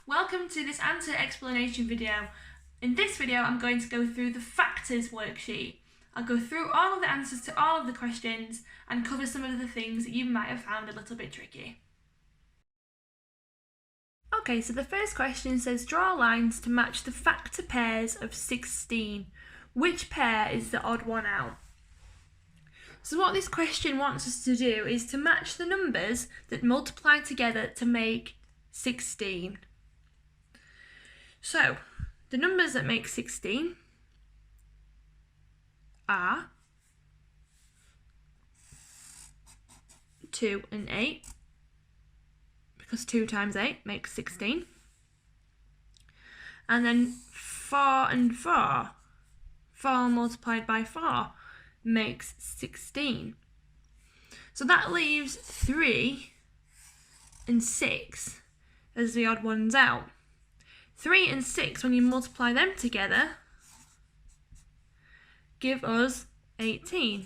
Welcome to this answer explanation video. In this video I'm going to go through the factors worksheet. I'll go through all of the answers to all of the questions and cover some of the things that you might have found a little bit tricky. Okay, so the first question says draw lines to match the factor pairs of 16. Which pair is the odd one out? So what this question wants us to do is to match the numbers that multiply together to make 16. So, the numbers that make 16 are 2 and 8, because 2 times 8 makes 16. And then 4 and 4. 4 multiplied by 4 makes 16. So that leaves 3 and 6 as the odd ones out. 3 and 6, when you multiply them together, give us 18.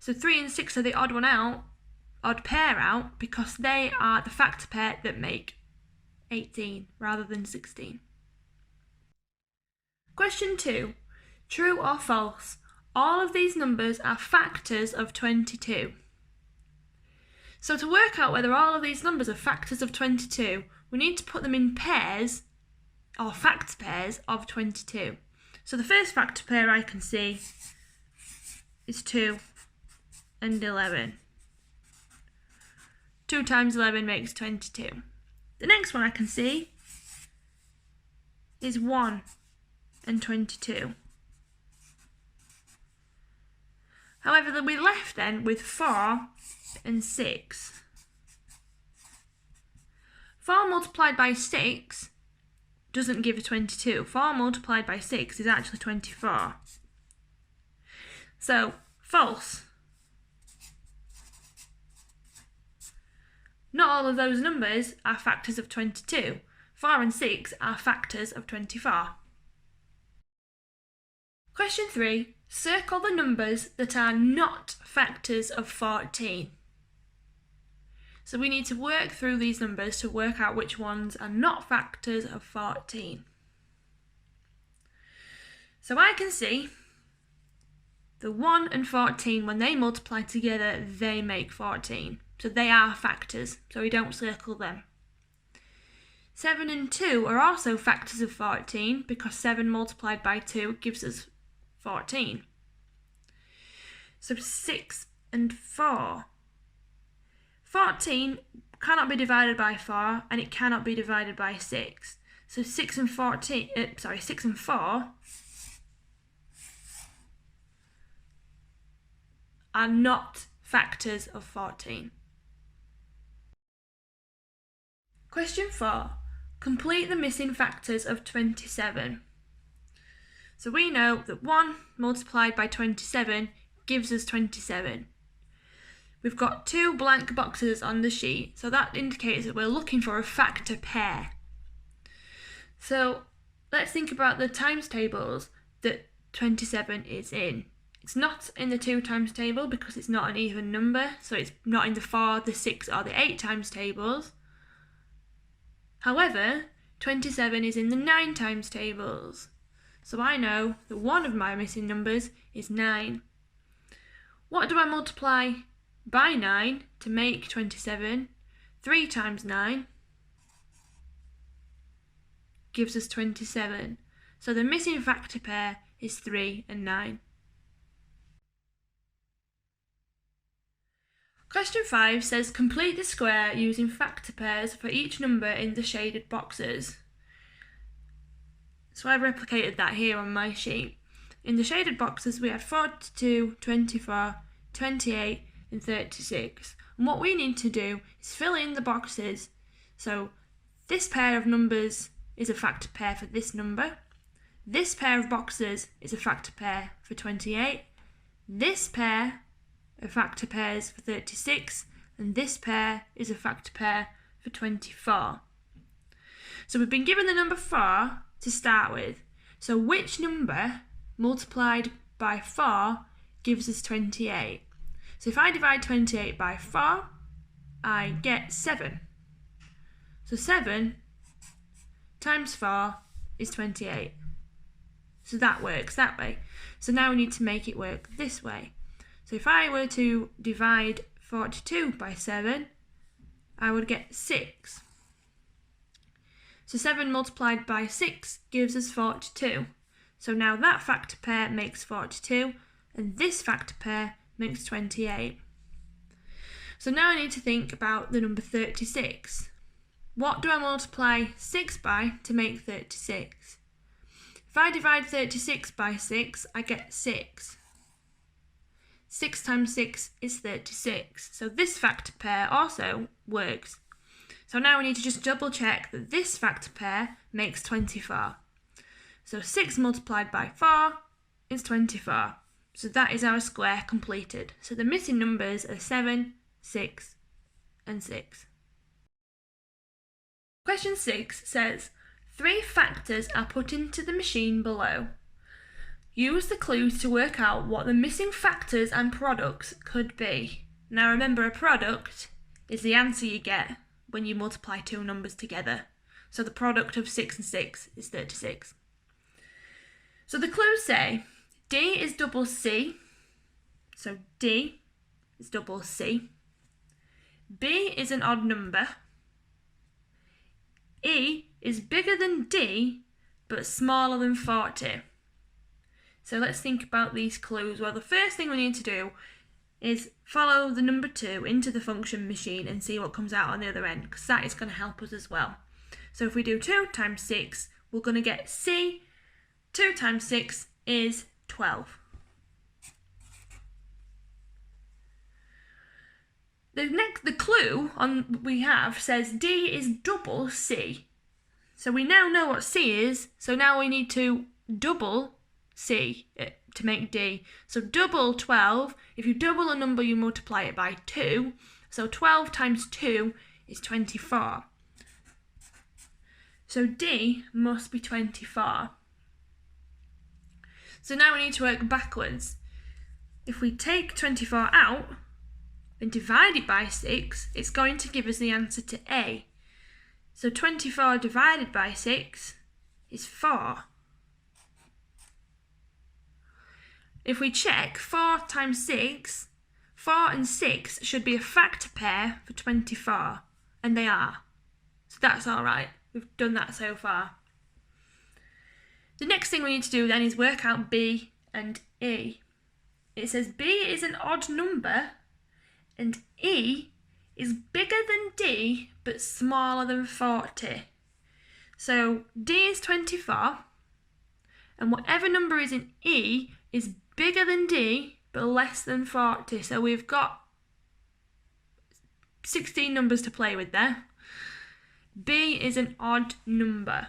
So 3 and 6 are the odd pair out, because they are the factor pair that make 18 rather than 16. Question 2. True or false? All of these numbers are factors of 22. So to work out whether all of these numbers are factors of 22, we need to put them in pairs, or factor pairs, of 22. So the first factor pair I can see is 2 and 11. 2 times 11 makes 22. The next one I can see is 1 and 22. However, we're left then with 4 and 6. 4 multiplied by 6 doesn't give a 22. 4 multiplied by 6 is actually 24. So, false. Not all of those numbers are factors of 22. 4 and 6 are factors of 24. Question 3. Circle the numbers that are not factors of 14. So we need to work through these numbers to work out which ones are not factors of 14. So I can see the 1 and 14, when they multiply together, they make 14. So they are factors, so we don't circle them. 7 and 2 are also factors of 14, because 7 multiplied by 2 gives us 14. So 6 and 4. 14 cannot be divided by 4, and it cannot be divided by 6. So 6 and 4 are not factors of 14. Question 4. Complete the missing factors of 27. So we know that 1 multiplied by 27 gives us 27. We've got 2 blank boxes on the sheet, so that indicates that we're looking for a factor pair. So let's think about the times tables that 27 is in. It's not in the 2 times table because it's not an even number, so it's not in the 4, the 6 or the 8 times tables. However, 27 is in the 9 times tables. So I know that one of my missing numbers is 9. What do I multiply by 9 to make 27? 3 times 9 gives us 27. So the missing factor pair is 3 and 9. Question 5 says complete the square using factor pairs for each number in the shaded boxes. So I've replicated that here on my sheet. In the shaded boxes we had 42, 24, 28 and 36. And what we need to do is fill in the boxes. So this pair of numbers is a factor pair for this number. This pair of boxes is a factor pair for 28. This pair are factor pairs for 36. And this pair is a factor pair for 24. So we've been given the number 4 to start with. So which number multiplied by 4 gives us 28? So if I divide 28 by 4, I get 7. So 7 times 4 is 28. So that works that way. So now we need to make it work this way. So if I were to divide 42 by 7, I would get 6. So 7 multiplied by 6 gives us 42. So now that factor pair makes 42, and this factor pair makes 28. So now I need to think about the number 36. What do I multiply 6 by to make 36? If I divide 36 by 6, I get 6. 6 times 6 is 36. So this factor pair also works. So now we need to just double check that this factor pair makes 24. So 6 multiplied by 4 is 24. So that is our square completed. So the missing numbers are 7, 6, and 6. Question 6 says, 3 factors are put into the machine below. Use the clues to work out what the missing factors and products could be. Now remember, a product is the answer you get when you multiply two numbers together. So the product of 6 and 6 is 36. So the clues say D is double C. So D is double C. B is an odd number. E is bigger than D, but smaller than 40. So let's think about these clues. Well, the first thing we need to do is follow the number 2 into the function machine and see what comes out on the other end, because that is going to help us as well. So if we do 2 times 6, we're going to get C. 2 times 6 is 12. The clue we have says D is double C. So we now know what C is, so now we need to double C to make D. So double 12, if you double a number you multiply it by 2, so 12 times 2 is 24. So D must be 24. So now we need to work backwards. If we take 24 out and divide it by 6, it's going to give us the answer to A. So 24 divided by 6 is 4. If we check 4 times 6, 4 and 6 should be a factor pair for 24, and they are. So that's all right. We've done that so far. The next thing we need to do then is work out B and E. It says B is an odd number and E is bigger than D but smaller than 40. So D is 24 and whatever number is in E is bigger than D but less than 40. So we've got 16 numbers to play with there. B is an odd number.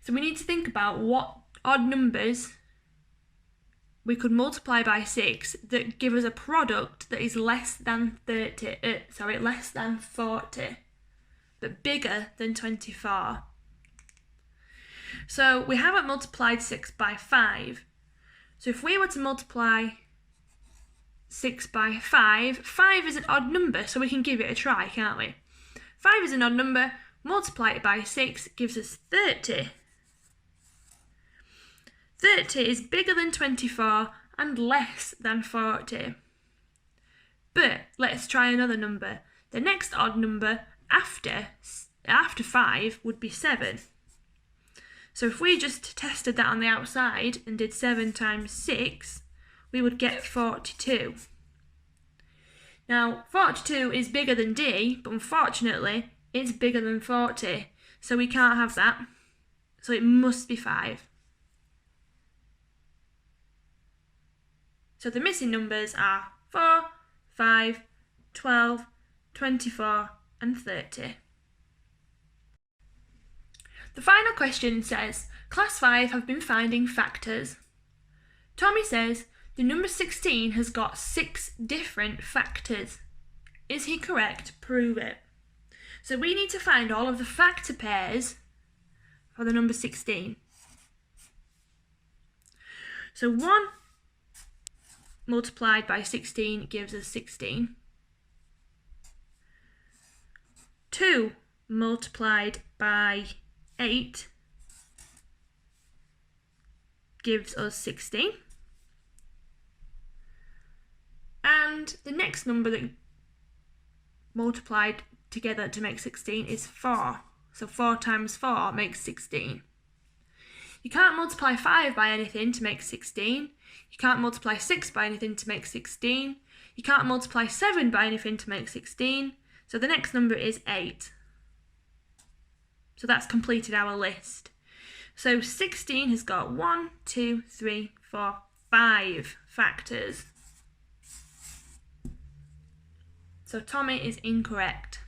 So we need to think about what odd numbers we could multiply by 6 that give us a product that is less than 40, but bigger than 24. So we haven't multiplied 6 by 5. So if we were to multiply 6 by 5, 5 is an odd number, so we can give it a try, can't we? 5 is an odd number, multiply it by 6 gives us 30. 30 is bigger than 24 and less than 40. But let's try another number. The next odd number after 5 would be 7. So if we just tested that on the outside and did 7 times 6, we would get 42. Now, 42 is bigger than D, but unfortunately, it's bigger than 40. So we can't have that. So it must be 5. So the missing numbers are 4, 5, 12, 24, and 30. The final question says, Class 5 have been finding factors. Tommy says the number 16 has got 6 different factors. Is he correct? Prove it. So we need to find all of the factor pairs for the number 16. So 1 multiplied by 16 gives us 16. 2 multiplied by 8 gives us 16. And the next number that multiplied together to make 16 is 4. So 4 times 4 makes 16. You can't multiply 5 by anything to make 16. You can't multiply 6 by anything to make 16. You can't multiply 7 by anything to make 16. So the next number is 8. So that's completed our list. So 16 has got 1, 2, 3, 4, 5 factors. So Tommy is incorrect.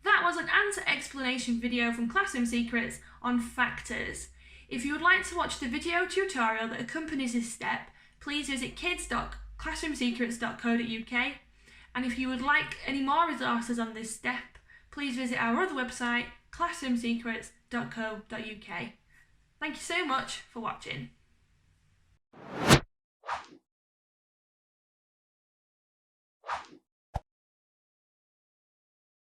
That was an answer explanation video from Classroom Secrets on factors. If you would like to watch the video tutorial that accompanies this step, please visit kids.classroomsecrets.co.uk. And if you would like any more resources on this step, please visit our other website, classroomsecrets.co.uk. Thank you so much for watching.